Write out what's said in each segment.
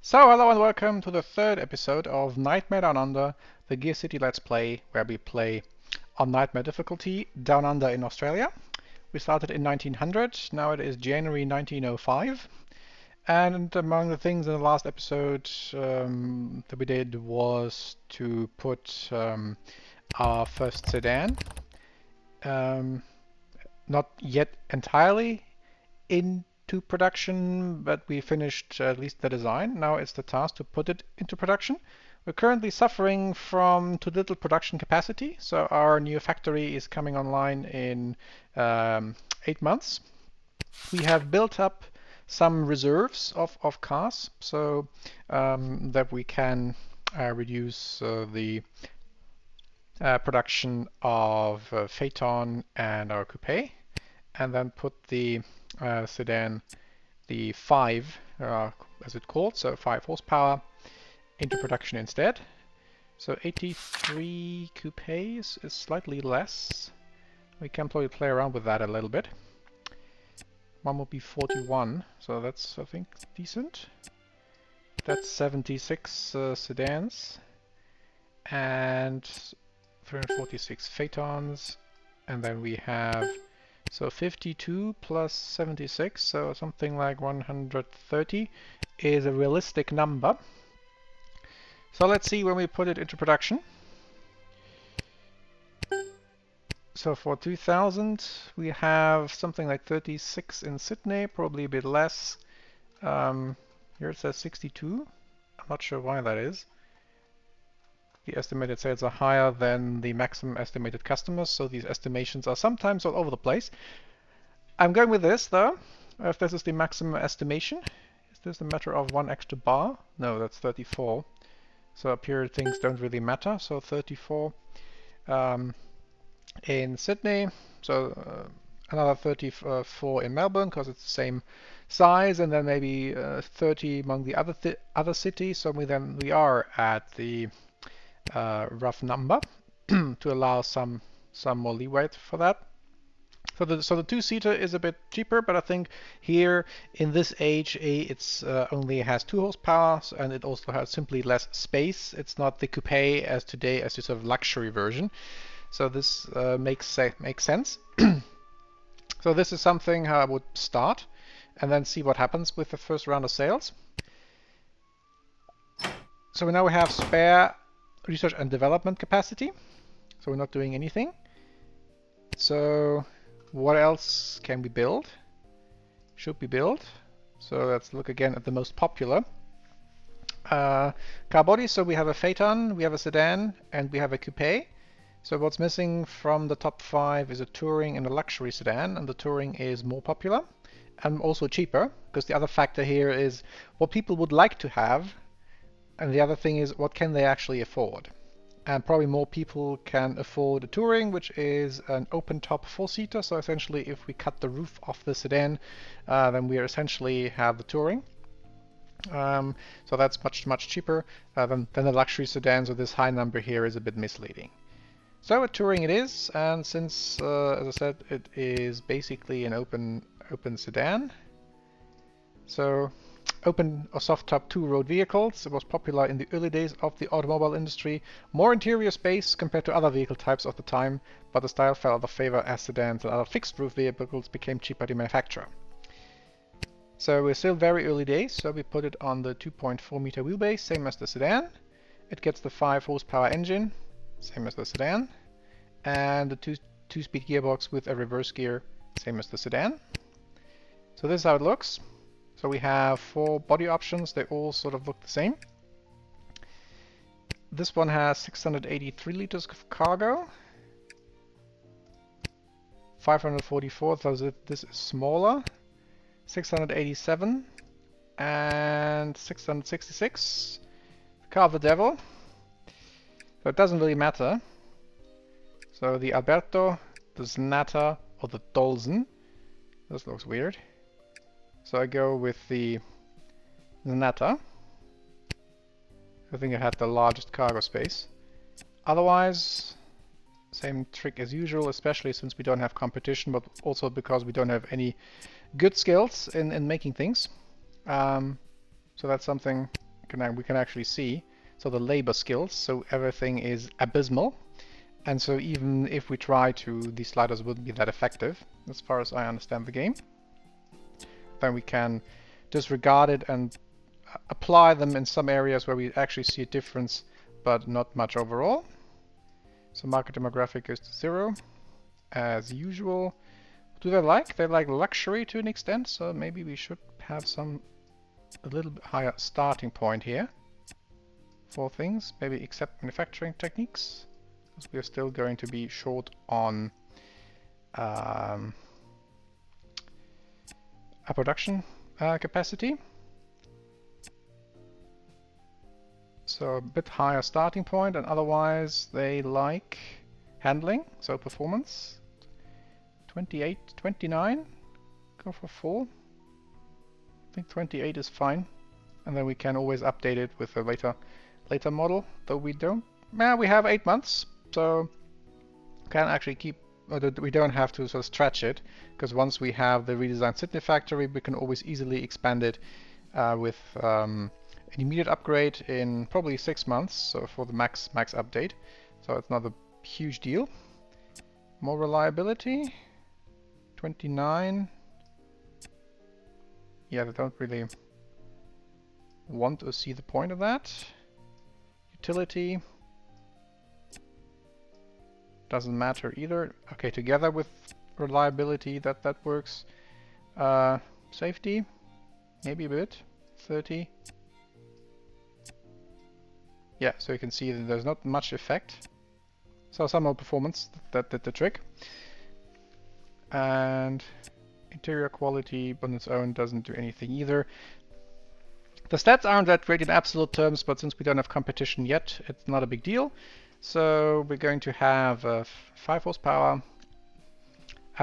So hello and welcome to the third episode of Nightmare Down Under, the GearCity Let's Play, where we play on Nightmare difficulty Down Under in Australia. We started in 1900, now it is January 1905, and among the things in the last episode that we did was to put our first sedan, not yet entirely into production, but we finished at least the design. Now it's the task to put it into production. We're currently suffering from too little production capacity, so our new factory is coming online in 8 months. We have built up some reserves of cars so that we can reduce the production of Phaeton and our Coupe, and then put the sedan, the 5 as it's called, so 5 horsepower, into production instead. So 83 coupes is slightly less. We can probably play around with that a little bit. One will be 41, so that's, I think, decent. That's 76 sedans and 346 Phaetons, and then we have so 52 plus 76, so something like 130 is a realistic number. So let's see when we put it into production. So for 2000 we have something like 36 in Sydney, probably a bit less. Here it says 62. I'm not sure why that is. The estimated sales are higher than the maximum estimated customers, so these estimations are sometimes all over the place. I'm going with this though, if this is the maximum estimation. Is this a matter of one extra bar? No, that's 34. So up here things don't really matter, so 34 in Sydney, so another 34 in Melbourne because it's the same size, and then maybe 30 among the other cities, so we are at the rough number to allow some more leeway for that. So the two-seater is a bit cheaper, but I think here in this age it's only has 2 horsepower, and it also has simply less space. It's not the coupe as today as the sort of luxury version. So this makes sense. So this is something how I would start and then see what happens with the first round of sales. So now we have spare research and development capacity, so we're not doing anything. So what else can we build? Should we build? So let's look again at the most popular car bodies. So we have a Phaeton, we have a sedan, and we have a coupe. So what's missing from the top 5 is a touring and a luxury sedan, and the touring is more popular and also cheaper, because the other factor here is what people would like to have, and the other thing is what can they actually afford. And probably more people can afford a touring, which is an open top 4-seater. So essentially if we cut the roof off the sedan, then we essentially have the touring. So that's much cheaper than the luxury sedan, so this high number here is a bit misleading. So a touring it is, and since as I said, it is basically an open sedan, so open or soft top 2-road vehicles. It was popular in the early days of the automobile industry. More interior space compared to other vehicle types of the time, but the style fell out of favor as sedans and other fixed roof vehicles became cheaper to manufacture. So we're still very early days, so we put it on the 2.4 meter wheelbase, same as the sedan. It gets the 5 horsepower engine, same as the sedan, and the two-speed gearbox with a reverse gear, same as the sedan. So this is how it looks. So we have 4 body options, they all sort of look the same. This one has 683 liters of cargo, 544, so this is smaller, 687 and 666. Car of the Devil, so it doesn't really matter. So the Alberto, the Znata, or the Dolzen, this looks weird. So I go with the Znata. I think I had the largest cargo space. Otherwise, same trick as usual, especially since we don't have competition, but also because we don't have any good skills in making things. So that's something we can actually see. So the labor skills, so everything is abysmal. And so even if we try to, these sliders wouldn't be that effective, as far as I understand the game. Then we can disregard it and apply them in some areas where we actually see a difference, but not much overall. So market demographic goes to 0, as usual. Do they like? They like luxury to an extent, so maybe we should have a little bit higher starting point here for things, maybe except manufacturing techniques, because we're still going to be short on a production capacity. So a bit higher starting point, and otherwise they like handling, so performance. 28, 29, go for full. I think 28 is fine, and then we can always update it with a later model, though we don't. We have 8 months, so can actually keep. We don't have to sort of stretch it, because once we have the redesigned Sydney factory, we can always easily expand it with an immediate upgrade in probably 6 months, so for the max update. So it's not a huge deal. More reliability, 29. Yeah, they don't really want to see the point of that. Utility doesn't matter either. Okay, together with reliability, that works. Safety, maybe a bit. 30. Yeah, so you can see that there's not much effect. So some more performance, that did the trick. And interior quality on its own doesn't do anything either. The stats aren't that great in absolute terms, but since we don't have competition yet, it's not a big deal. So we're going to have 5 horsepower,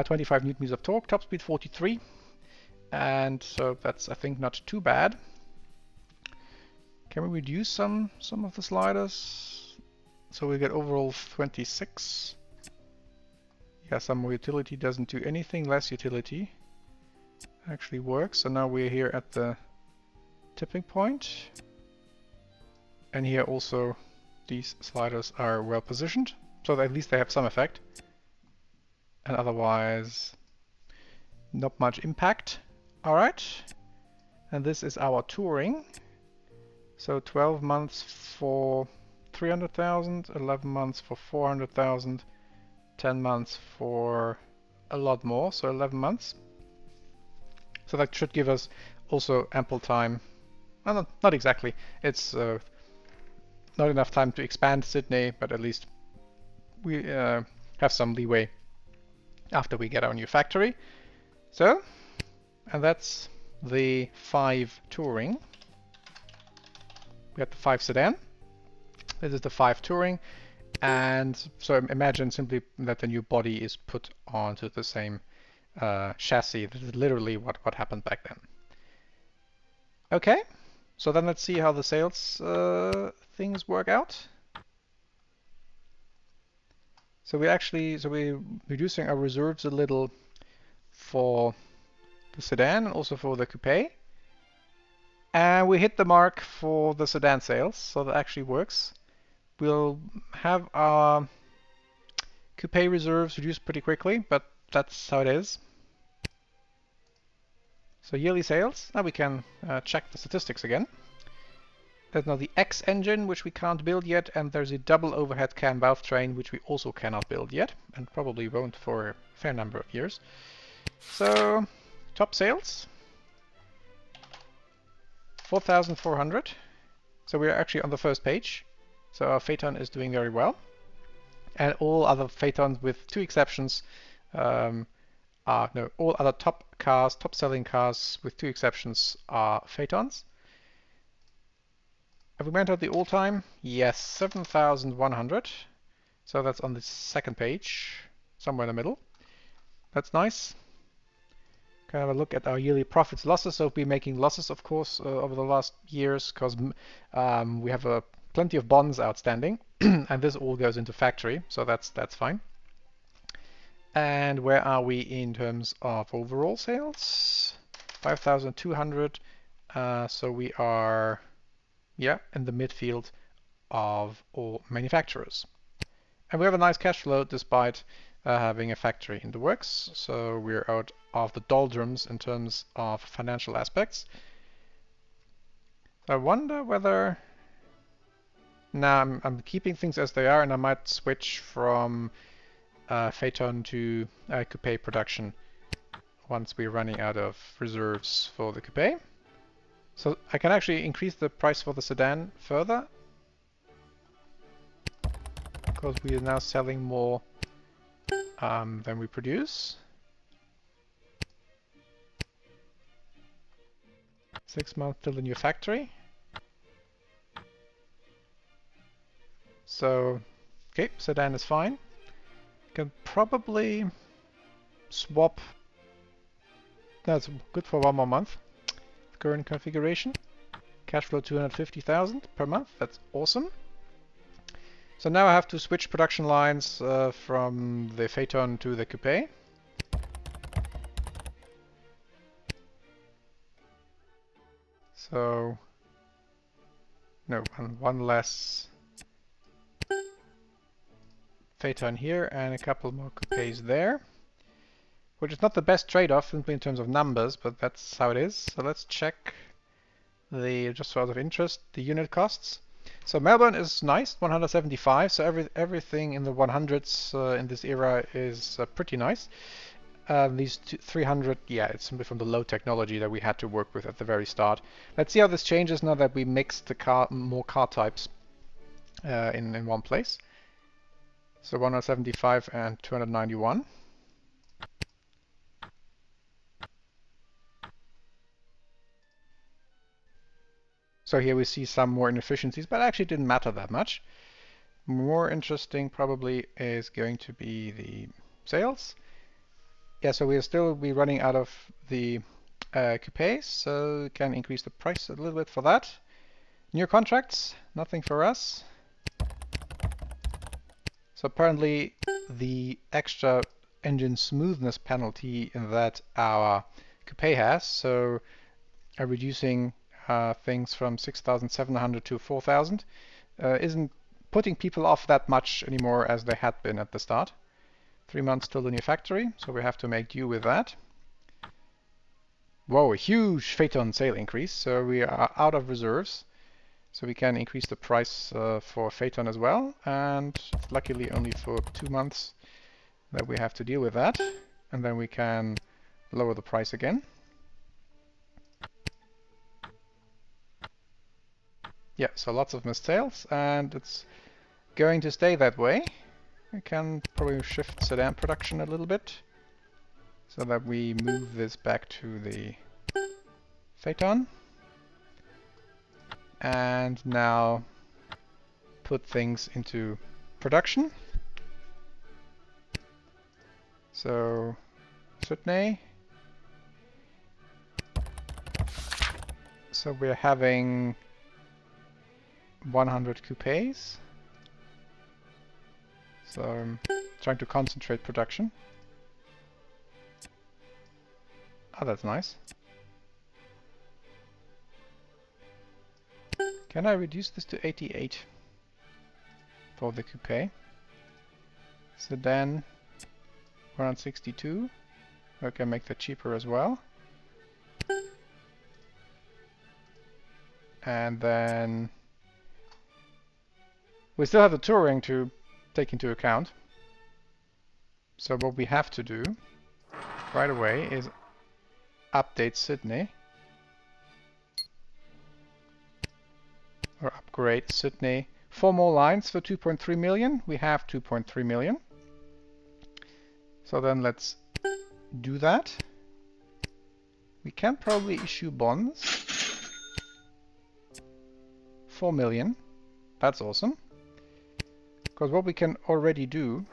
25 newton meters of torque, top speed 43, and so that's, I think, not too bad. Can we reduce some of the sliders? So we get overall 26. Yeah, some more utility doesn't do anything. Less utility actually works. So now we're here at the tipping point. And here also these sliders are well positioned, so at least they have some effect. And otherwise, not much impact. Alright. And this is our touring. So 12 months for 300,000, 11 months for 400,000, 10 months for a lot more, so 11 months. So that should give us also ample time. Well, not exactly. It's not enough time to expand Sydney, but at least we have some leeway after we get our new factory. So, and that's the 5 touring. We got the 5 sedan. This is the 5 touring. And so imagine simply that the new body is put onto the same chassis. This is literally what happened back then. Okay, so then let's see how the sales things work out. So we're reducing our reserves a little for the sedan and also for the coupe. And we hit the mark for the sedan sales, so that actually works. We'll have our coupe reserves reduced pretty quickly, but that's how it is. So yearly sales, now we can check the statistics again. There's now the X engine, which we can't build yet, and there's a double overhead cam valve train, which we also cannot build yet, and probably won't for a fair number of years. So, top sales, 4,400. So we're actually on the first page. So our Phaeton is doing very well. And all other Phaetons, with 2 exceptions, all other top selling cars, with 2 exceptions, are Phaetons. Have we went out the all-time? Yes, 7,100. So that's on the second page, somewhere in the middle. That's nice. Kind of a look at our yearly profits, losses. So we're making losses, of course, over the last years, because we have plenty of bonds outstanding, and this all goes into factory, so that's fine. And where are we in terms of overall sales? 5,200. So we are yeah, in the midfield of all manufacturers. And we have a nice cash flow despite having a factory in the works. So we're out of the doldrums in terms of financial aspects. I wonder whether... Now I'm keeping things as they are, and I might switch from Phaeton to Coupe production once we're running out of reserves for the Coupe. So I can actually increase the price for the sedan further, because we are now selling more than we produce. 6 months till the new factory. So, okay, sedan is fine. Can probably swap. That's good for 1 more month. Current configuration. Cash flow 250,000 per month. That's awesome. So now I have to switch production lines from the Phaeton to the Coupe. So, no, one less Phaeton here and a couple more Coupes there. Which is not the best trade-off simply in terms of numbers, but that's how it is. So let's check the, just out of interest, the unit costs. So Melbourne is nice, 175. So everything in the 100s in this era is pretty nice. These 300, yeah, it's simply from the low technology that we had to work with at the very start. Let's see how this changes now that we mixed the more car types in one place. So 175 and 291. So here we see some more inefficiencies, but actually didn't matter that much. More interesting probably is going to be the sales. Yeah, so we'll still be running out of the coupes, so we can increase the price a little bit for that. New contracts, nothing for us. So apparently the extra engine smoothness penalty that our coupe has, so reducing things from 6,700 to 4,000 isn't putting people off that much anymore as they had been at the start. 3 months till the new factory, so we have to make do with that. Whoa, a huge Phaeton sale increase, so we are out of reserves. So we can increase the price for Phaeton as well, and luckily only for 2 months that we have to deal with that, and then we can lower the price again. Yeah, so lots of missed sales, and it's going to stay that way. We can probably shift sedan production a little bit so that we move this back to the Phaeton. And now put things into production. So Sydney. So we're having 100 coupes. So I'm trying to concentrate production. Oh, that's nice. Can I reduce this to 88 for the coupe? Sedan 162. I can make that cheaper as well. And then we still have the touring to take into account. So what we have to do right away is update Sydney. Or upgrade Sydney. 4 more lines for 2.3 million. We have 2.3 million. So then let's do that. We can probably issue bonds. 4 million. That's awesome. Because what we can already do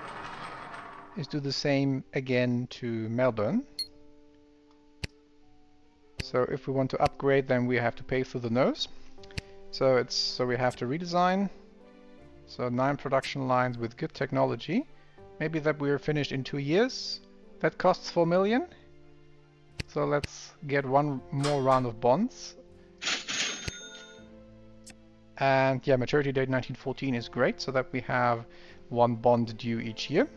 is do the same again to Melbourne. So if we want to upgrade, then we have to pay through the nose. So we have to redesign. So 9 production lines with good technology. Maybe that we're finished in 2 years. That costs 4 million. So let's get one more round of bonds. And yeah, maturity date 1914 is great, so that we have one bond due each year.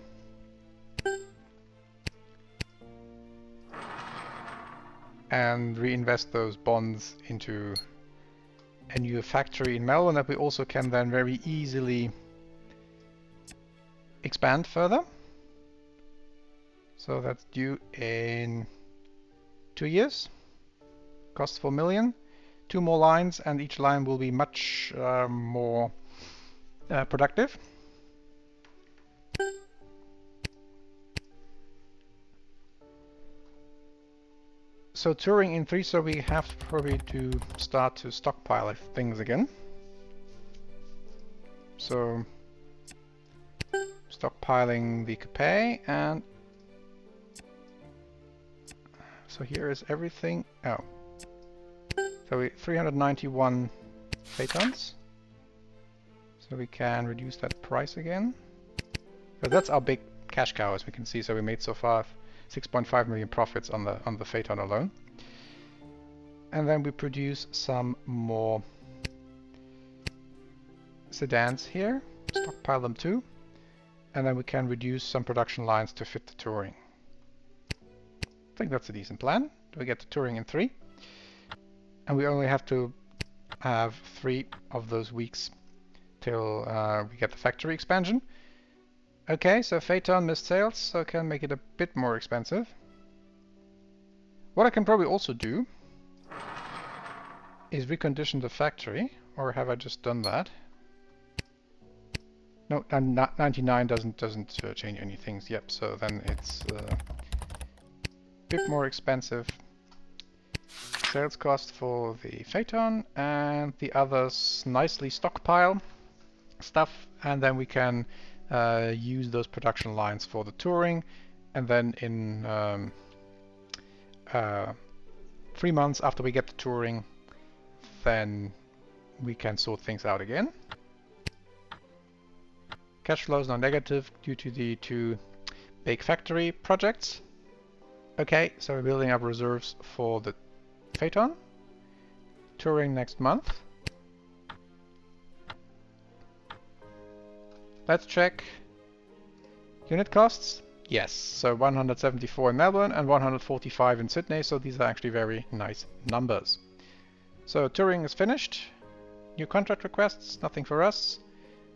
And reinvest those bonds into a new factory in Melbourne that we also can then very easily expand further. So that's due in 2 years. Costs 4 million. 2 more lines, and each line will be much more productive. So touring in 3, so we have to probably to start to stockpile things again. So stockpiling the Coupe, and so here is everything. Oh, so we 391 Phaetons. So we can reduce that price again. So that's our big cash cow, as we can see. So we made so far 6.5 million profits on the Phaeton alone. And then we produce some more sedans here, stockpile them too, and then we can reduce some production lines to fit the touring. I think that's a decent plan. We get the touring in 3, and we only have to have 3 of those weeks till we get the factory expansion. Okay, so Phaeton missed sales, so I can make it a bit more expensive. What I can probably also do is recondition the factory, or have I just done that? No, 99 doesn't change any things. Yep, so then it's a bit more expensive sales cost for the Phaeton, and the others nicely stockpile stuff, and then we can use those production lines for the touring, and then in 3 months after we get the touring, then we can sort things out again. Cash flow is now negative due to the 2 big factory projects. Okay, so we're building up reserves for the Phaeton. Touring next month. Let's check unit costs. Yes, so 174 in Melbourne and 145 in Sydney, so these are actually very nice numbers. So touring is finished. New contract requests, nothing for us.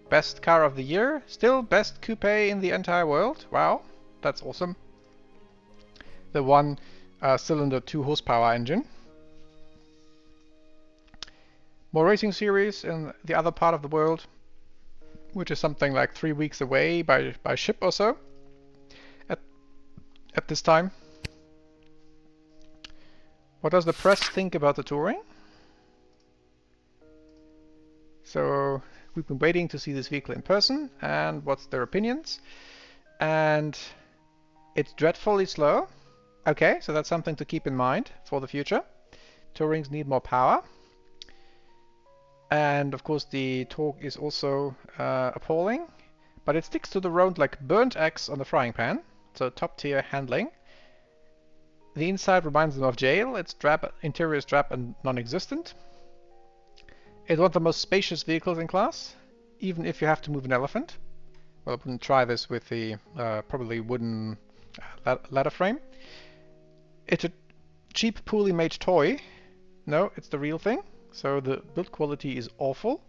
Best car of the year, still best coupe in the entire world. Wow, that's awesome. The 1-cylinder 2 horsepower engine. More racing series in the other part of the world, which is something like 3 weeks away by ship or so at this time. What does the press think about the touring? So we've been waiting to see this vehicle in person, and what's their opinions? And it's dreadfully slow. Okay, so that's something to keep in mind for the future. Tourings need more power. And of course the torque is also appalling, but it sticks to the road like burnt eggs on the frying pan. So top tier handling. The inside reminds them of jail. Its interior is drab and non-existent. It's one of the most spacious vehicles in class, even if you have to move an elephant. Well, I wouldn't try this with the probably wooden ladder frame. It's a cheap, poorly made toy. No, it's the real thing. So the build quality is awful.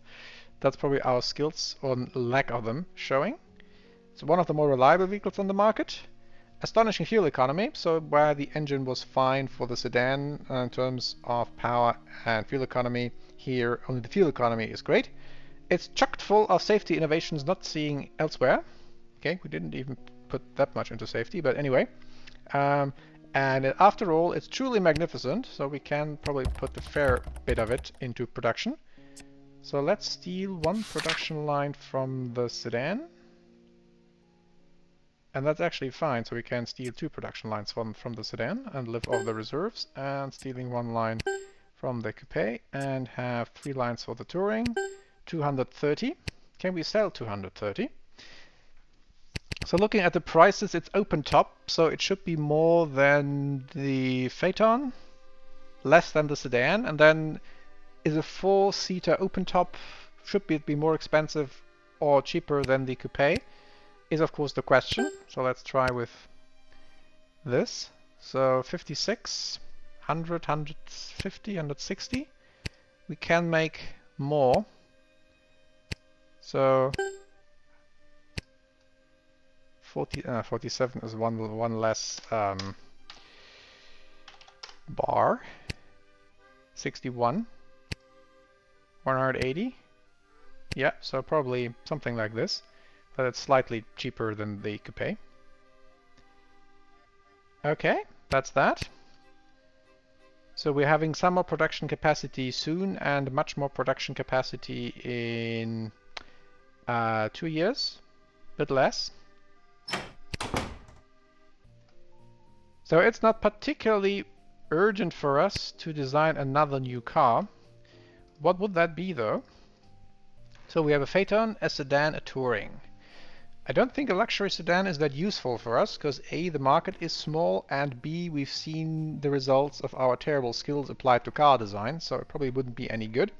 That's probably our skills, or lack of them, showing. It's one of the more reliable vehicles on the market. Astonishing fuel economy, so where the engine was fine for the sedan in terms of power and fuel economy, here only the fuel economy is great. It's chocked full of safety innovations not seen elsewhere. Okay, we didn't even put that much into safety, but anyway. And after all, it's truly magnificent, so we can probably put a fair bit of it into production. So let's steal 1 production line from the sedan. And that's actually fine, so we can steal 2 production lines from the sedan and live off the reserves, and stealing 1 line from the coupe, and have 3 lines for the touring. 230. Can we sell 230? So looking at the prices, it's open top, so it should be more than the Phaeton, less than the sedan, and then is a 4-seater open top should it be more expensive or cheaper than the Coupe is of course the question. So let's try with this. So 56, 100, 150, 160. We can make more. So 47 is one less bar. 61, 180. Yeah, so probably something like this, but it's slightly cheaper than the Coupe. Okay, that's that. So we're having some more production capacity soon and much more production capacity in 2 years, a bit less. So it's not particularly urgent for us to design another new car. What would that be though? So we have a Phaeton, a sedan, a touring. I don't think a luxury sedan is that useful for us because A, the market is small, and B, we've seen the results of our terrible skills applied to car design, so it probably wouldn't be any good.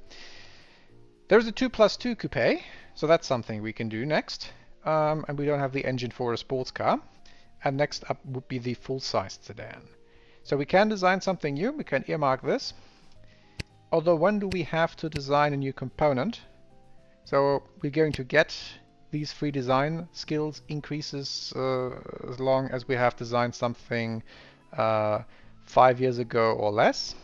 There's a 2+2 coupe, so that's something we can do next. And we don't have the engine for a sports car. And next up would be the full-sized sedan. So we can design something new, we can earmark this. Although when do we have to design a new component? So we're going to get these free design skills increases as long as we have designed something 5 years ago or less.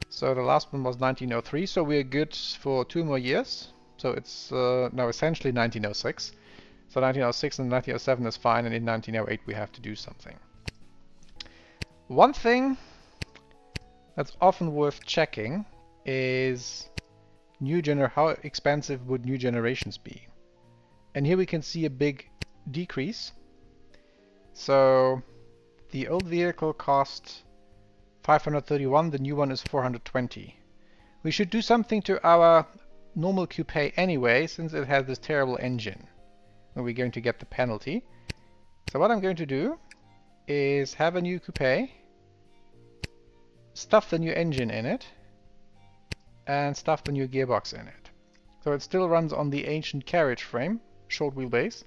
So the last one was 1903, so we're good for 2 more years. So it's now essentially 1906. So 1906 and 1907 is fine, and in 1908 we have to do something. One thing that's often worth checking is how expensive would new generations be? And here we can see a big decrease. So the old vehicle cost 531, the new one is 420. We should do something to our normal coupe anyway, since it has this terrible engine. And we're going to get the penalty. So what I'm going to do is have a new coupe, stuff the new engine in it, and stuff the new gearbox in it. So it still runs on the ancient carriage frame, short wheelbase,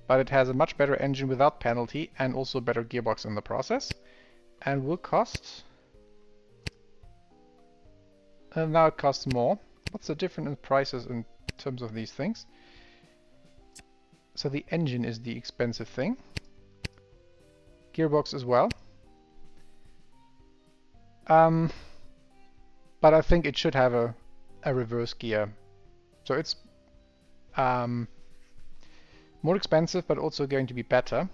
but it has a much better engine without penalty and also a better gearbox in the process, and will cost... and now it costs more. What's the difference in prices in terms of these things? So the engine is the expensive thing. Gearbox as well. But I think it should have a reverse gear. So it's more expensive, but also going to be better.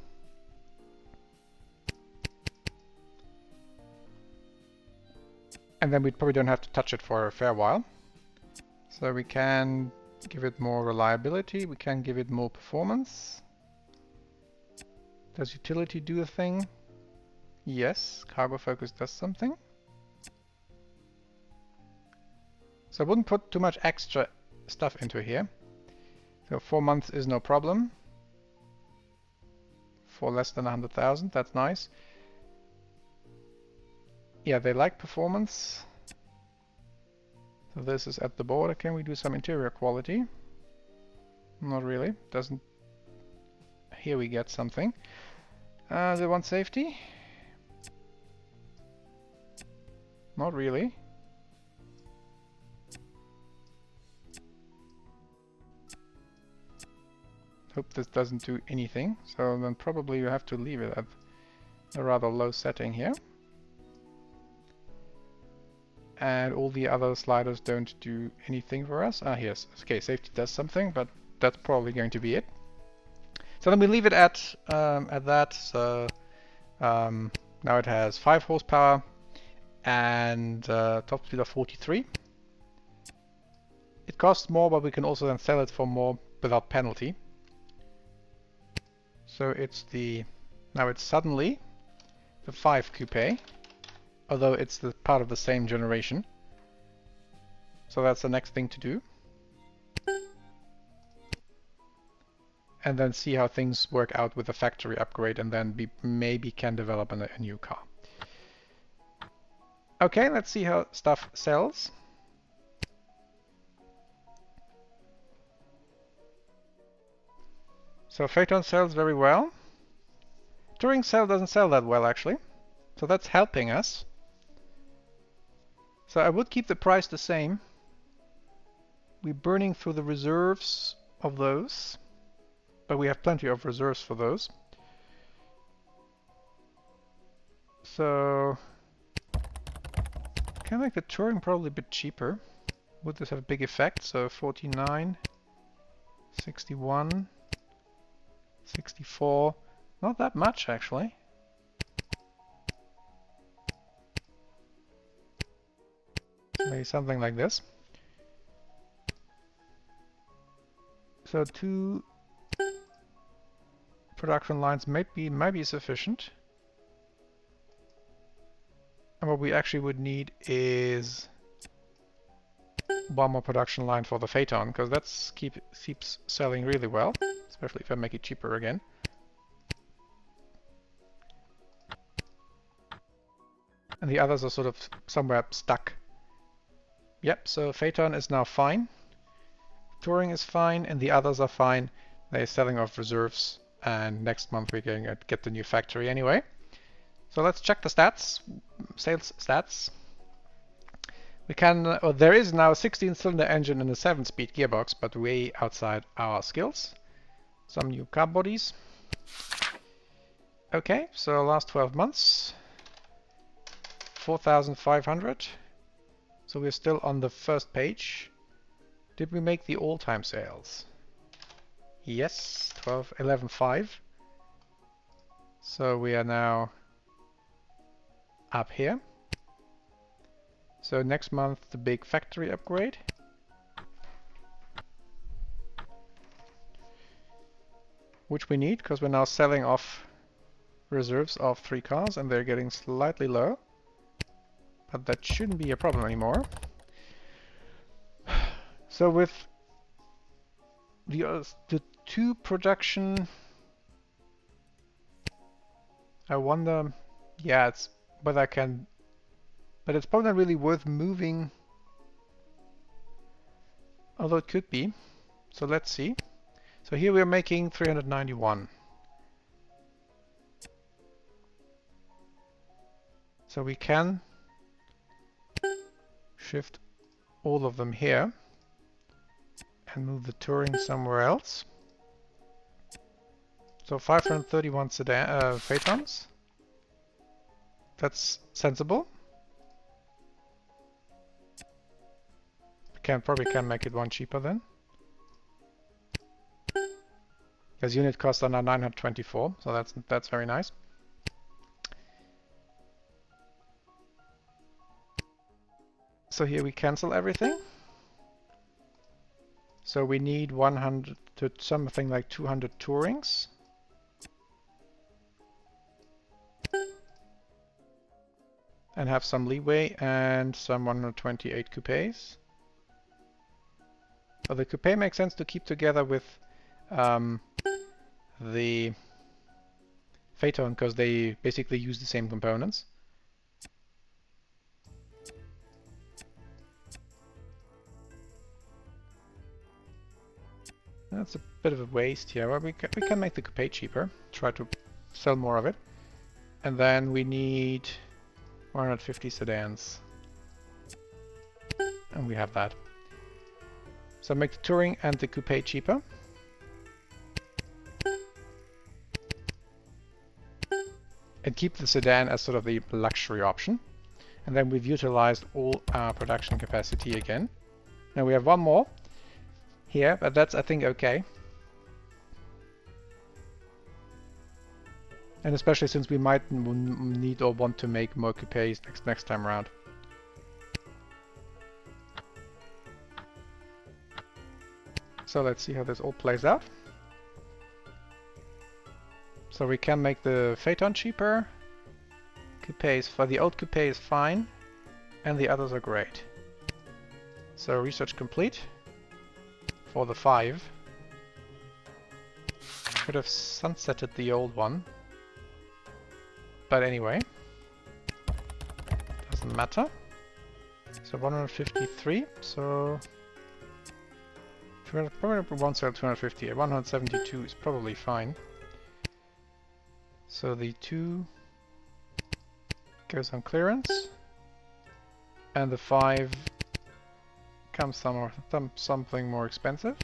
And then we probably don't have to touch it for a fair while. So we can give it more reliability, we can give it more performance. Does utility do a thing? Yes, cargo focus does something. So I wouldn't put too much extra stuff into here. So 4 months is no problem. For less than 100,000, that's nice. Yeah, they like performance. So this is at the border. Can we do some interior quality? Not really. Doesn't. Here we get something. They want safety? Not really. Hope this doesn't do anything. So then probably you have to leave it at a rather low setting here. And all the other sliders don't do anything for us. Ah, yes. Okay, safety does something, but that's probably going to be it. So then we leave it at that. So now it has 5 horsepower and top speed of 43. It costs more, but we can also then sell it for more without penalty. So it's now it's suddenly the 5 coupe. Although it's the part of the same generation. So that's the next thing to do. And then see how things work out with the factory upgrade, and then maybe can develop a new car. Okay, let's see how stuff sells. So Phaeton sells very well. Touring cell doesn't sell that well actually, so that's helping us. So I would keep the price the same. We're burning through the reserves of those, but we have plenty of reserves for those. So can make the touring probably a bit cheaper. Would this have a big effect? So 49, 61, 64. Not that much actually. Maybe something like this. So 2 production lines might be sufficient. And what we actually would need is 1 more production line for the Phaeton, because that keeps selling really well, especially if I make it cheaper again. And the others are sort of somewhere stuck. Yep, so Phaeton is now fine. Touring is fine, and the others are fine. They're selling off reserves, and next month we're going to get the new factory anyway. So let's check the stats, sales stats. We can, there is now a 16-cylinder engine and a 7-speed gearbox, but way outside our skills. Some new car bodies. Okay, so last 12 months, 4,500. So we're still on the first page. Did we make the all-time sales? Yes, 11.5. So we are now up here. So next month the big factory upgrade. Which we need because we're now selling off reserves of 3 cars and they're getting slightly low. But that shouldn't be a problem anymore. So with the 2 production, I wonder, yeah, it's whether I can, but it's probably not really worth moving, although it could be. So let's see. So here we're making 391. So we can shift all of them here and move the touring somewhere else. So 531 sedan Phaetons. That's sensible. Probably can make it 1 cheaper then. Because unit costs are now 924, so that's very nice. So here we cancel everything. So we need 100 to something like 200 tourings. And have some leeway and some 128 coupes. So the coupe makes sense to keep together with the Phaeton because they basically use the same components. That's a bit of a waste here. Well, we can make the coupe cheaper. Try to sell more of it. And then we need 150 sedans. And we have that. So make the touring and the coupe cheaper. And keep the sedan as sort of the luxury option. And then we've utilized all our production capacity again. Now we have 1 more here, but that's I think okay. And especially since we might need or want to make more coupes next time around. So let's see how this all plays out. So we can make the Phaeton cheaper. Coupes for the old coupe is fine, and the others are great. So research complete for the 5. Could have sunsetted the old one, but anyway, doesn't matter. So 153. So Probably won't sell 250. 172 is probably fine. So the 2 goes on clearance, and the 5 comes something more expensive.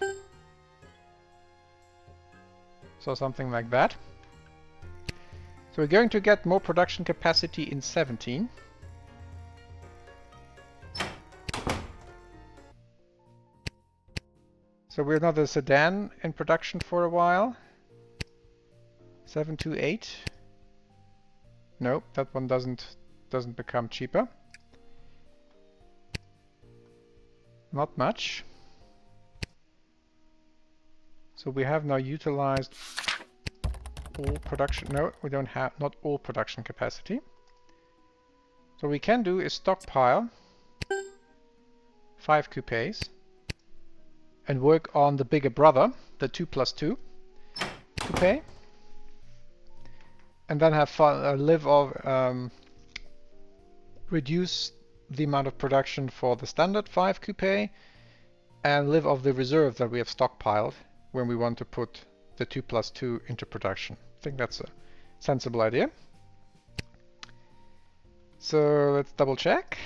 So something like that. So we're going to get more production capacity in 17. So we're not a sedan in production for a while. 728. Nope, that one doesn't become cheaper. Not much. So we have now utilized all production. No, we don't have, not all production capacity. So what we can do is stockpile 5 coupes and work on the bigger brother, the 2+2 coupe, and then have fun, reduce the amount of production for the standard 5 coupe and live off the reserve that we have stockpiled when we want to put the 2+2 into production. I think that's a sensible idea. So let's double check.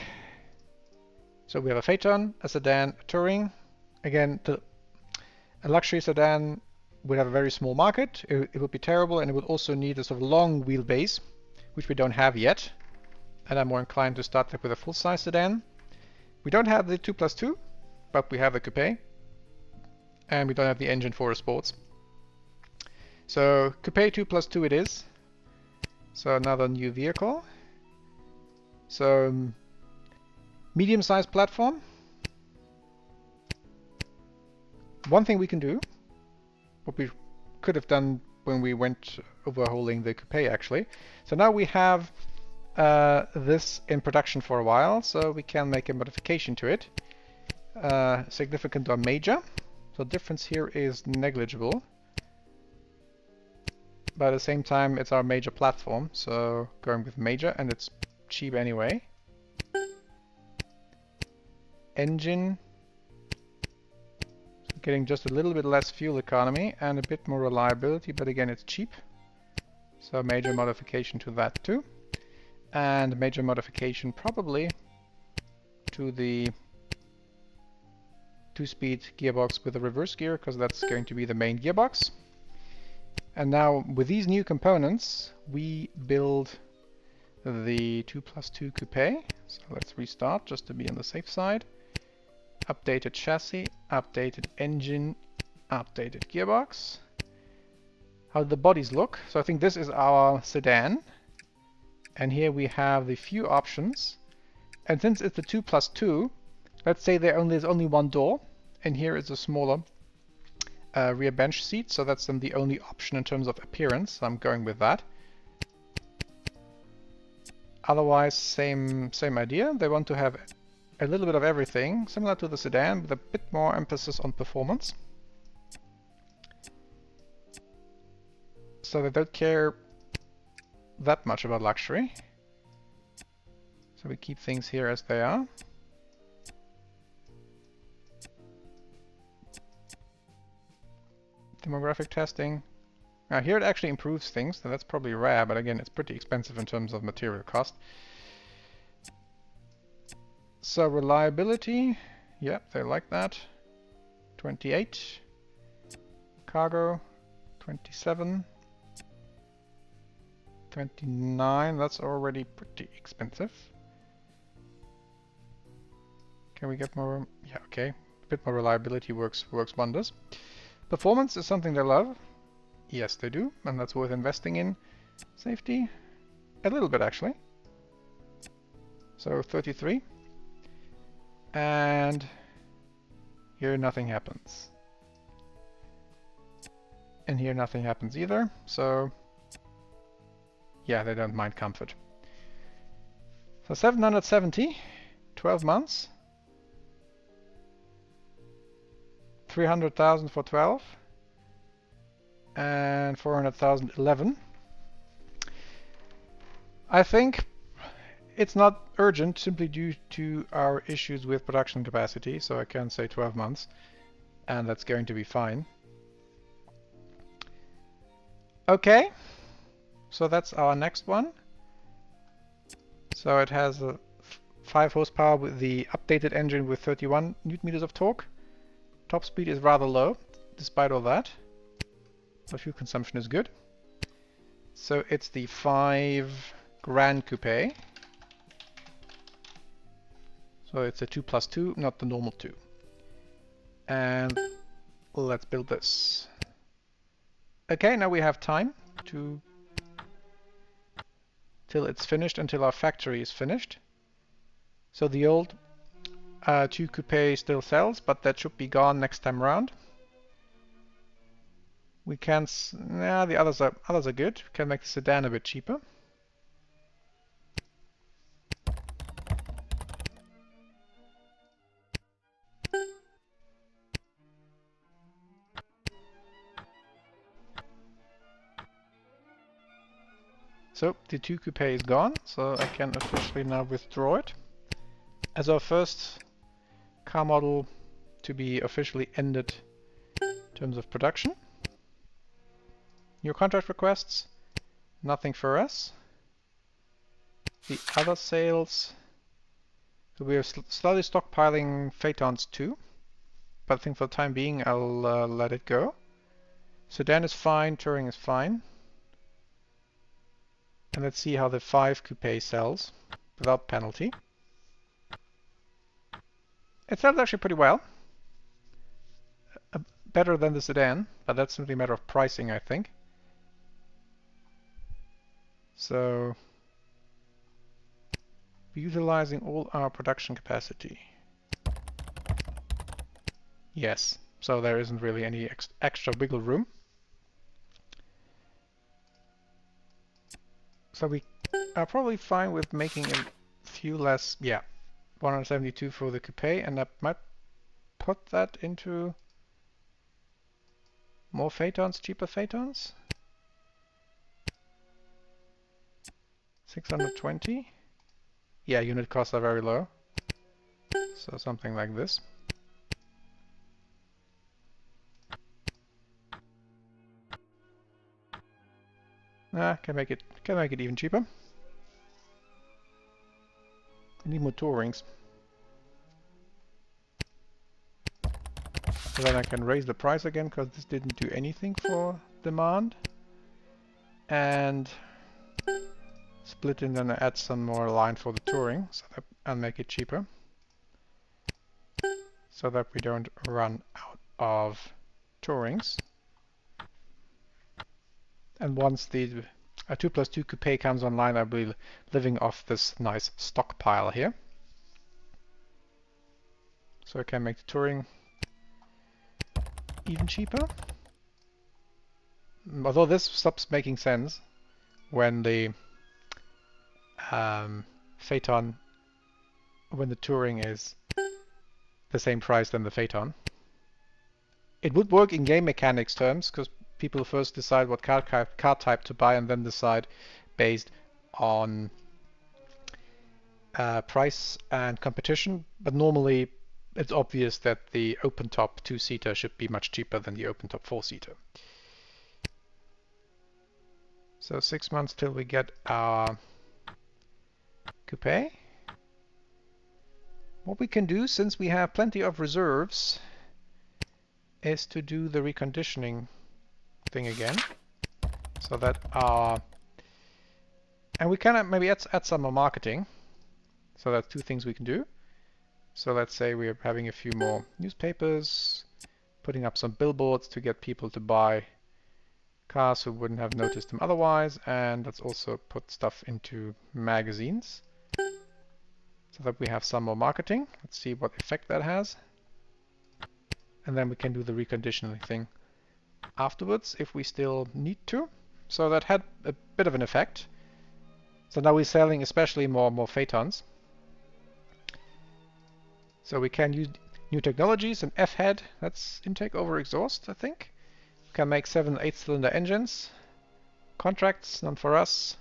So we have a Phaeton, a sedan, a touring. Again, a luxury sedan would have a very small market. It would be terrible, and it would also need a sort of long wheelbase, which we don't have yet. And I'm more inclined to start with a full-size sedan. We don't have the 2+2, but we have the coupe, and we don't have the engine for a sports. So coupe 2+2 it is. So another new vehicle. So medium-sized platform. One thing we can do, what we could have done when we went overhauling the coupe actually. So now we have this in production for a while, so we can make a modification to it. Significant or major. So difference here is negligible. But at the same time, it's our major platform, so going with major, and it's cheap anyway. Engine. Getting just a little bit less fuel economy and a bit more reliability, but again, it's cheap. So major modification to that too. And major modification probably to the 2-speed gearbox with a reverse gear, because that's going to be the main gearbox. And now with these new components, we build the 2+2 coupe. So let's restart just to be on the safe side. Updated chassis, updated engine, updated gearbox. How do the bodies look? So I think this is our sedan. And here we have the few options. And since it's the 2+2, let's say there's only one door. And here is a smaller rear bench seat, so that's then the only option in terms of appearance. So I'm going with that. Otherwise, same idea. They want to have a little bit of everything, similar to the sedan, with a bit more emphasis on performance. So they don't care that much about luxury. So we keep things here as they are. Demographic testing. Now here it actually improves things, so that's probably rare, but again, it's pretty expensive in terms of material cost. So reliability, yeah, they like that. 28. Cargo, 27. 29, that's already pretty expensive. Can we get more? Yeah, okay. A bit more reliability works wonders. Performance is something they love. Yes, they do, and that's worth investing in. Safety, a little bit actually. So 33. And here nothing happens. And here nothing happens either, so yeah, they don't mind comfort. So 770, 12 months. 300,000 for 12. And 400,000, 11. I think it's not urgent simply due to our issues with production capacity, so I can say 12 months. and that's going to be fine. Okay, so that's our next one. So it has a 5 horsepower with the updated engine with 31 newton meters of torque. Top speed is rather low, despite all that. The fuel consumption is good. So it's the 5 Grand Coupe. So it's a 2+2, not the normal 2. And let's build this. Okay, now we have time to till it's finished, until our factory is finished. So the old 2 Coupe still sells, but that should be gone next time around. We can, the others are good. We can make the sedan a bit cheaper. So the 2 Coupe is gone, so I can officially now withdraw it as our first car model to be officially ended in terms of production. New contract requests, nothing for us. The other sales, so we are slowly stockpiling Phaetons too, but I think for the time being I'll let it go. Sedan is fine, Touring is fine. And let's see how the 5 Coupe sells without penalty. It sells actually pretty well. Better than the sedan, but that's simply a matter of pricing, I think. So, utilizing all our production capacity. Yes, so there isn't really any extra wiggle room. So we are probably fine with making a few less, yeah, 172 for the Coupe, and I might put that into more Phaetons, cheaper Phaetons. 620. Yeah, unit costs are very low. So something like this. Can make it even cheaper. I need more tourings. So then I can raise the price again, because this didn't do anything for demand. And split in and add some more line for the touring, so that, and make it cheaper. So that we don't run out of tourings. And once the 2+2 Coupe comes online, I'll be living off this nice stockpile here. So I can make the touring even cheaper. Although this stops making sense when the Phaeton, when the touring is the same price than the Phaeton. It would work in game mechanics terms, because people first decide what car type to buy and then decide based on price and competition, but normally it's obvious that the open top 2-seater should be much cheaper than the open top 4-seater. So 6 months till we get our Coupe. What we can do, since we have plenty of reserves, is to do the reconditioning thing again. So that our... And we can maybe add some more marketing. So that's 2 things we can do. So let's say we're having a few more newspapers, putting up some billboards to get people to buy cars who wouldn't have noticed them otherwise, and let's also put stuff into magazines so that we have some more marketing. Let's see what effect that has. And then we can do the reconditioning thing afterwards if we still need to. So that had a bit of an effect. So now we're selling especially more Phaetons. So we can use new technologies, an F-head, that's intake over exhaust, I think. We can make 7 8-cylinder engines. Contracts, none for us.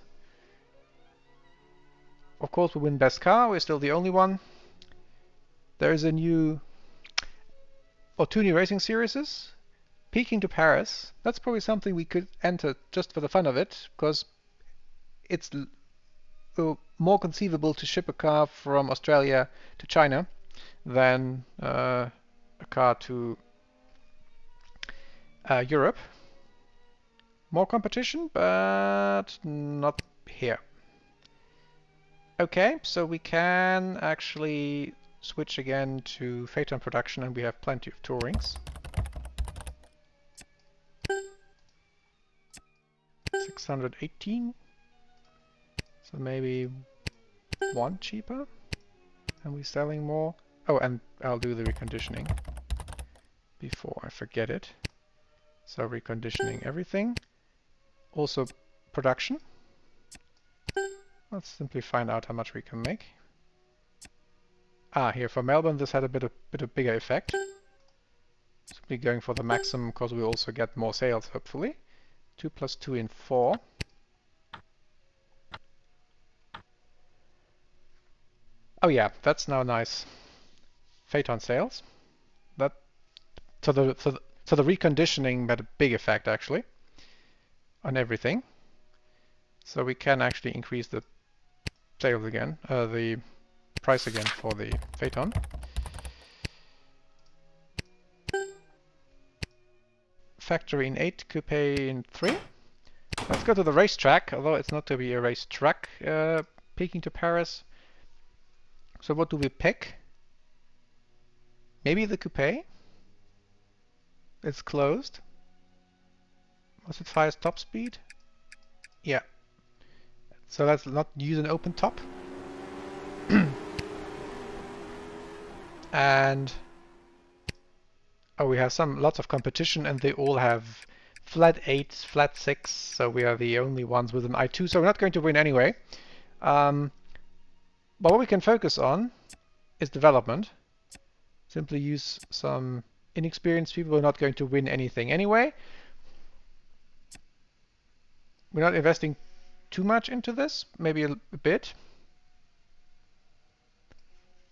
Of course we win best car, we're still the only one. There is a new or 2 new racing series. Peking to Paris. That's probably something we could enter just for the fun of it, because it's more conceivable to ship a car from Australia to China than a car to Europe. More competition, but not here. Okay, so we can actually switch again to Phaeton production, and we have plenty of tourings. 618. So maybe one cheaper, and we're selling more. Oh, and I'll do the reconditioning before I forget it. So reconditioning everything. Also production. Let's simply find out how much we can make. Ah, here for Melbourne this had a bit of bigger effect. Simply going for the maximum because we also get more sales, hopefully. 2 plus 2 in 4. Oh yeah, that's now nice. Phaeton sales. That so the reconditioning had a big effect actually on everything. So we can actually increase the sales again, the price again for the Phaeton. Factory in 8, coupe in 3. Let's go to the racetrack, although it's not to be a racetrack. Peking to Paris. So what do we pick? Maybe the coupe? It's closed. Was it highest top speed? Yeah. So let's not use an open top. And oh, we have lots of competition, and they all have flat 8s, flat 6, so we are the only ones with an i2, so we're not going to win anyway. But what we can focus on is development. Simply use some inexperienced people who are not going to win anything anyway. We're not investing too much into this, maybe a bit.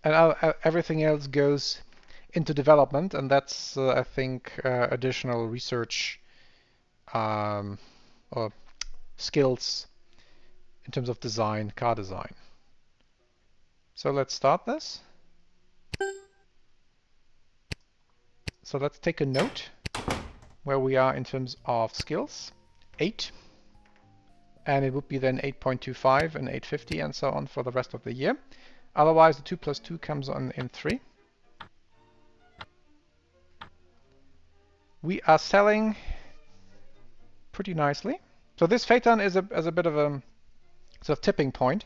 And everything else goes into development, and that's, I think, additional research or skills in terms of design, car design. So let's start this. So let's take a note where we are in terms of skills. 8. And it would be then 8.25 and 850 and so on for the rest of the year. Otherwise, the 2 plus 2 comes on in 3. We are selling pretty nicely. So this Phaeton is a bit of a sort of tipping point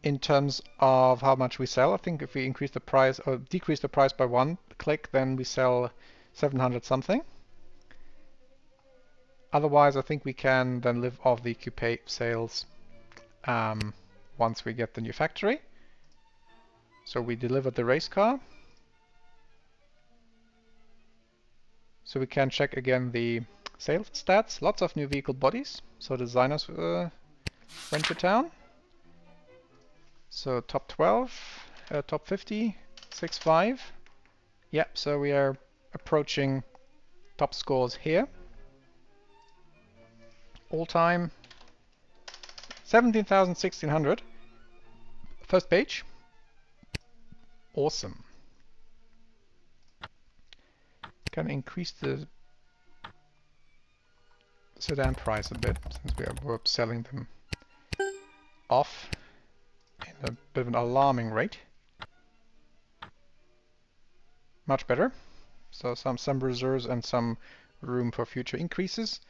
in terms of how much we sell. I think if we increase the price or decrease the price by 1 click, then we sell 700 something. Otherwise, I think we can then live off the coupe sales once we get the new factory. So we delivered the race car. So we can check again the sales stats. Lots of new vehicle bodies. So designers went to town. So top 12, top 50, 6.5. Yep, so we are approaching top scores here. All time 17,000, 1,600. First page. Awesome. Can increase the sedan price a bit since we're selling them off in a bit of an alarming rate. Much better. So some reserves and some room for future increases.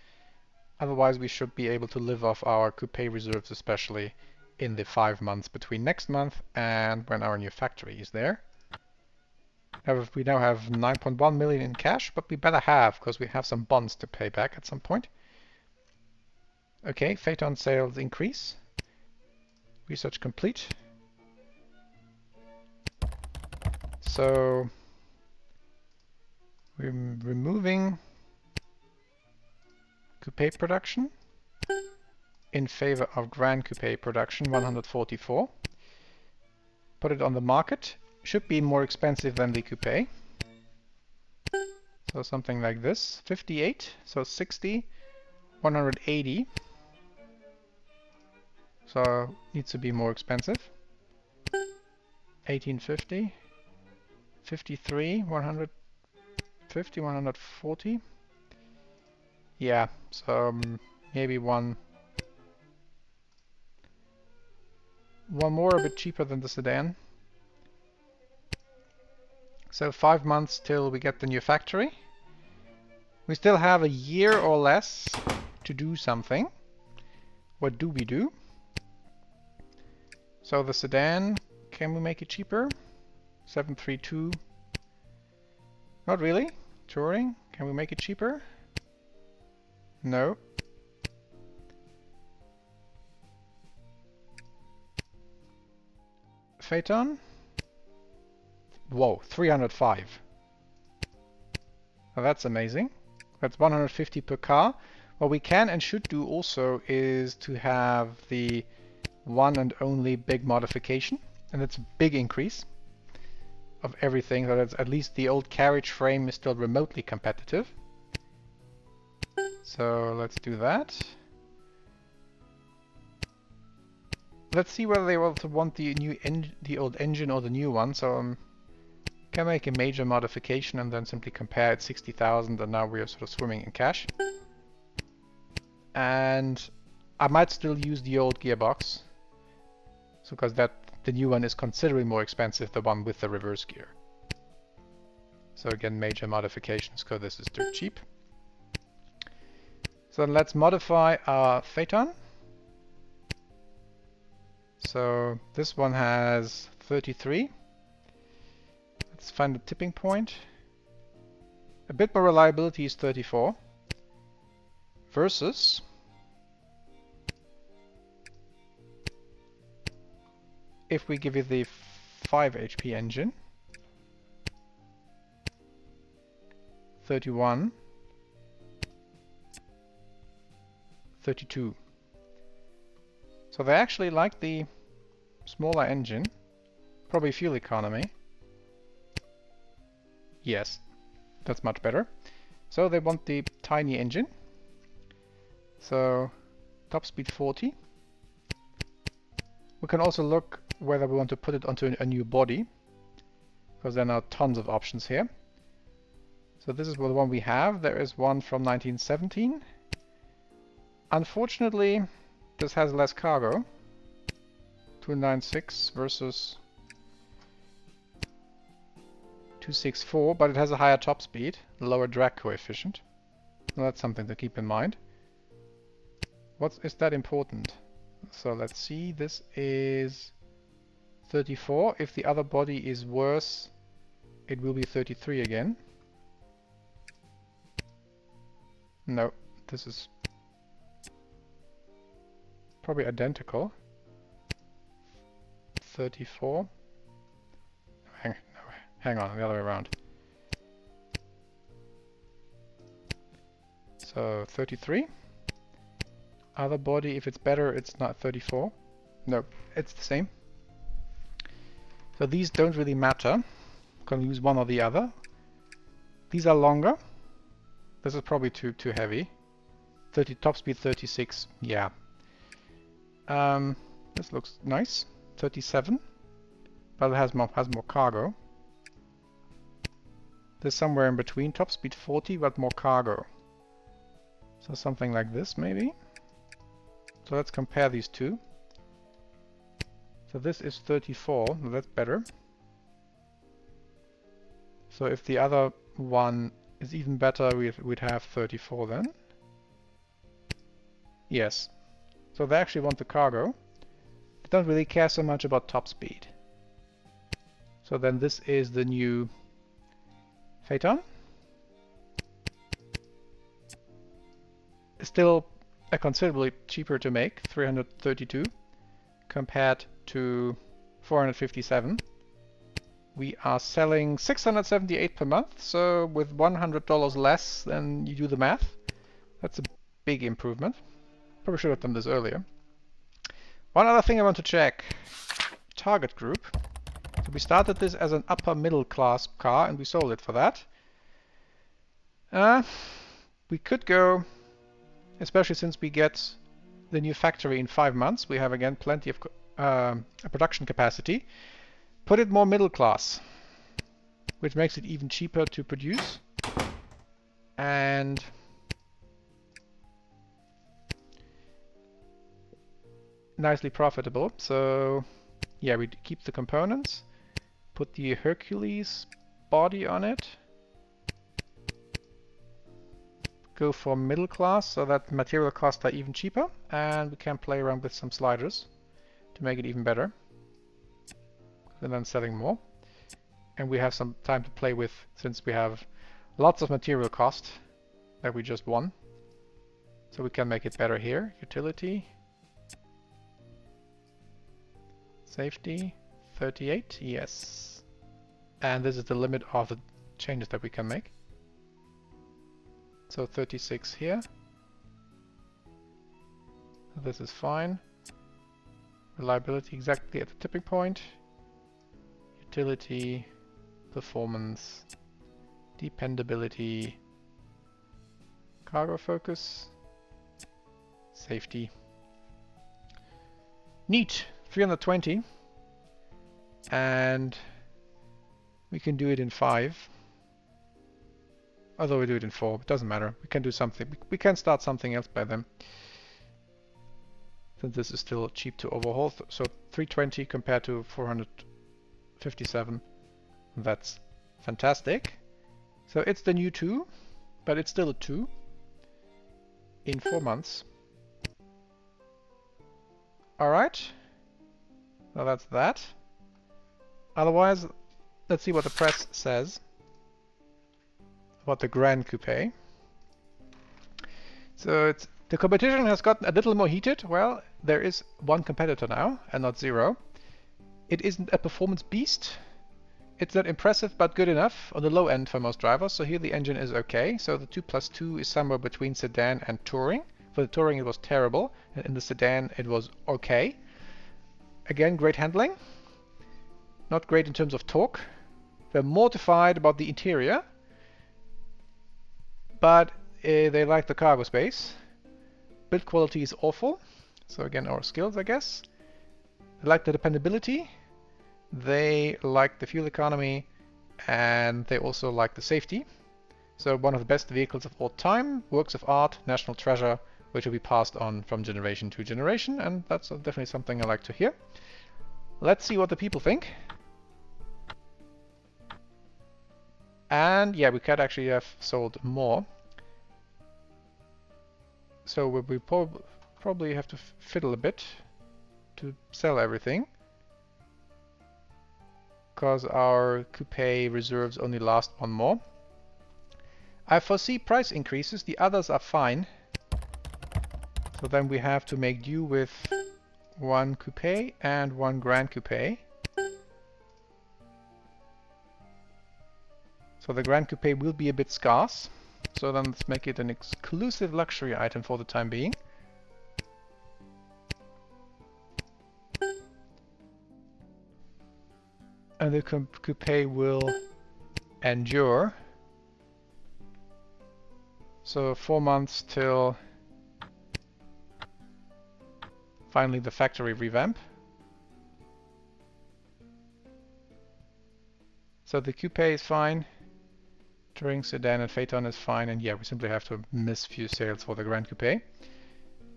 Otherwise, we should be able to live off our coupe reserves, especially in the 5 months between next month and when our new factory is there. We now have 9.1 million in cash, but we better have, because we have some bonds to pay back at some point. Okay, Phaeton sales increase. Research complete. So we're removing coupe production in favor of Grand Coupe production, 144. Put it on the market. Should be more expensive than the coupe. So something like this. 58, so 60, 180. So needs to be more expensive. 1850, 53, 150, 140. Yeah, so maybe one more, a bit cheaper than the sedan. So 5 months till we get the new factory. We still have a year or less to do something. What do we do? So the sedan, can we make it cheaper? 732. Not really. Touring, can we make it cheaper? No. Phaeton? Whoa, 305. Now that's amazing. That's 150 per car. What we can and should do also is to have the one and only big modification, and it's a big increase of everything, so that's at least the old carriage frame is still remotely competitive. So let's do that. Let's see whether they also want the old engine or the new one. So can make a major modification and then simply compare at 60,000, and now we are sort of swimming in cash. And I might still use the old gearbox, so because the new one is considerably more expensive, the one with the reverse gear. So again, major modifications, because this is dirt cheap. So let's modify our Phaeton. So this one has 33. Let's find the tipping point. A bit more reliability is 34. Versus if we give it the 5 HP engine, 31, 32. So they actually like the smaller engine, probably fuel economy. Yes, that's much better. So they want the tiny engine. So top speed 40. We can also look whether we want to put it onto a new body, because there are tons of options here. So this is the one we have. There is one from 1917. Unfortunately, this has less cargo. 296 versus 264, but it has a higher top speed, lower drag coefficient. Well, that's something to keep in mind. What is that important? So let's see, this is 34. If the other body is worse, it will be 33 again. No, this is probably identical. 34. Hang on, the other way around. So 33. Other body, if it's better, it's not 34. No, it's the same. So these don't really matter. I'm gonna use one or the other. These are longer. This is probably too heavy. 30 top speed 36. Yeah. This looks nice. 37, but it has more cargo. There's somewhere in between. Top speed 40, but more cargo. So something like this, maybe. So let's compare these two. So this is 34. That's better. So if the other one is even better, we'd have 34 then. Yes. So they actually want the cargo. They don't really care so much about top speed. So then this is the new Phaeton. Still considerably cheaper to make, 332 compared to 457. We are selling 678 per month, so with $100 less, then you do the math. That's a big improvement. Probably should have done this earlier. One other thing I want to check. Target group. So we started this as an upper middle class car and we sold it for that. We could go, especially since we get the new factory in 5 months, we have again plenty of production capacity. Put it more middle class, which makes it even cheaper to produce. And nicely profitable. So yeah, we keep the components, put the Hercules body on it, go for middle class so that material costs are even cheaper, and we can play around with some sliders to make it even better, and then selling more. And we have some time to play with since we have lots of material cost that we just won. So we can make it better here. Utility. Safety. 38. Yes. And this is the limit of the changes that we can make. So 36 here. This is fine. Reliability exactly at the tipping point. Utility. Performance. Dependability. Cargo focus. Safety. Neat. 320. And we can do it in 5. Although we do it in 4, it doesn't matter. We can do something. We can start something else by then. Since this is still cheap to overhaul. So 320 compared to 457. That's fantastic. So it's the new 2, but it's still a 2 in 4 months. Alright. Well, that's that. Otherwise, let's see what the press says about the Grand Coupe. So the competition has gotten a little more heated. Well, there is one competitor now, and not 0. It isn't a performance beast. It's not impressive, but good enough on the low end for most drivers. So here the engine is okay. So the 2+2 is somewhere between sedan and touring. For the touring it was terrible, and in the sedan it was okay. Again, great handling. Not great in terms of torque. They're mortified about the interior, but they like the cargo space. Build quality is awful. So again, our skills, I guess. They like the dependability. They like the fuel economy, and they also like the safety. So one of the best vehicles of all time, works of art, national treasure, which will be passed on from generation to generation, and that's definitely something I like to hear. Let's see what the people think. And yeah, we could actually have sold more. So we probably have to fiddle a bit to sell everything, because our coupe reserves only last 1 more. I foresee price increases. The others are fine. So then we have to make do with 1 coupe and 1 Grand Coupe. So the Grand Coupe will be a bit scarce. So then let's make it an exclusive luxury item for the time being. And the coupe will endure. So 4 months till finally the factory revamp. So the coupe is fine. Touring, sedan and Phaeton is fine, and yeah, we simply have to miss few sales for the Grand Coupe.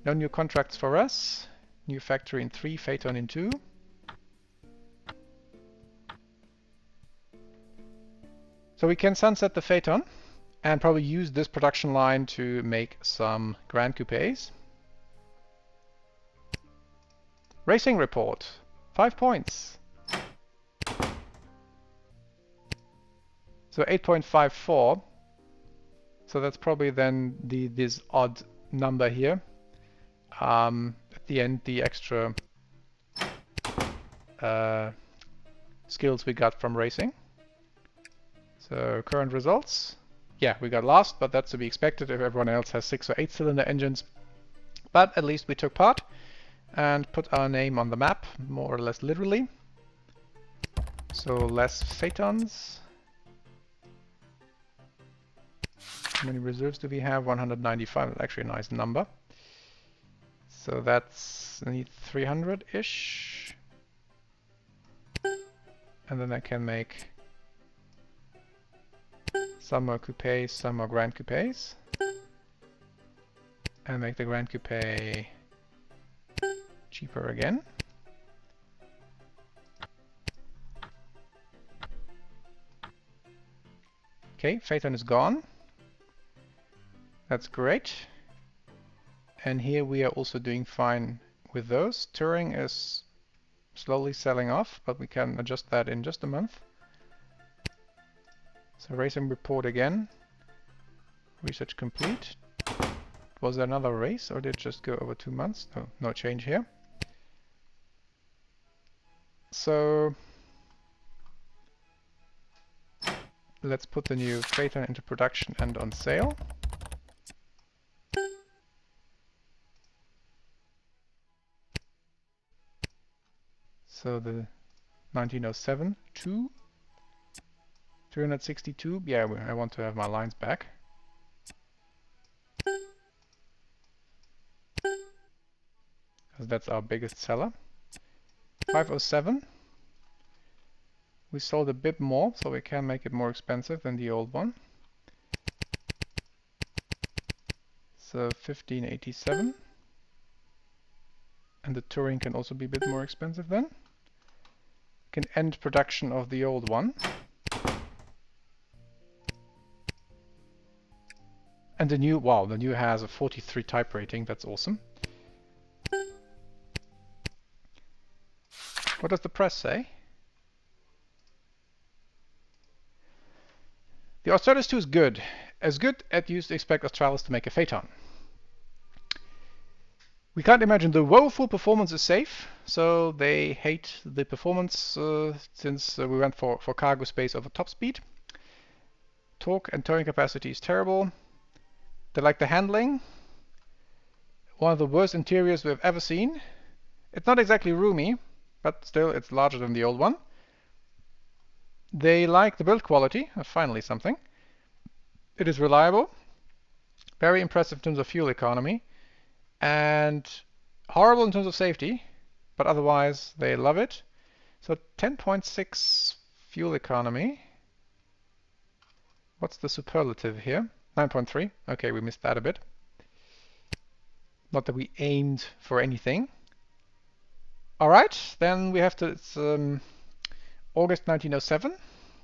No new contracts for us. New factory in 3, Phaeton in 2. So we can sunset the Phaeton and probably use this production line to make some Grand Coupes. Racing report, 5 points. So 8.54. So that's probably then this odd number here. At the end, the extra skills we got from racing. So current results. Yeah, we got last, but that's to be expected if everyone else has 6 or 8 cylinder engines. But at least we took part and put our name on the map, more or less literally. So less Phaetons. How many reserves do we have? 195. That's actually a nice number. So that's, I need 300-ish. And then I can make some more coupes, some more grand coupes. And make the grand coupe cheaper again. Okay, Phaeton is gone. That's great. And here we are also doing fine with those. Touring is slowly selling off, but we can adjust that in just a month. So racing report again. Research complete. Was there another race or did it just go over 2 months? No, no change here. So let's put the new Phaeton into production and on sale. So the 1907 2, 362. Yeah, I want to have my lines back. Because that's our biggest seller. 507. We sold a bit more, so we can make it more expensive than the old one. So 1587. And the Touring can also be a bit more expensive then. Can end production of the old one. And the new, wow, the new has a 43 type rating, that's awesome. What does the press say? The Australis 2 is good. As good as you used to expect Australis to make a Phaeton. We can't imagine the woeful performance is safe, so they hate the performance since we went for cargo space over top speed. Torque and towing capacity is terrible. They like the handling. One of the worst interiors we've ever seen. It's not exactly roomy, but still it's larger than the old one. They like the build quality, finally something. It is reliable, very impressive in terms of fuel economy, and horrible in terms of safety, but otherwise they love it. So 10.6 fuel economy. What's the superlative here? 9.3. Okay, we missed that a bit. Not that we aimed for anything. Alright, then we have to, it's August 1907.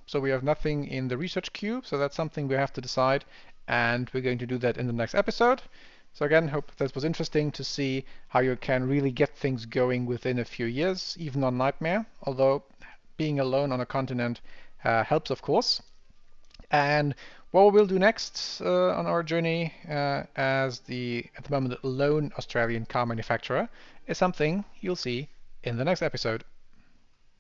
So we have nothing in the research queue, so that's something we have to decide, and we're going to do that in the next episode. So again, hope this was interesting to see how you can really get things going within a few years, even on Nightmare, although being alone on a continent helps, of course. And what we'll do next on our journey as the, at the moment, lone Australian car manufacturer is something you'll see in the next episode.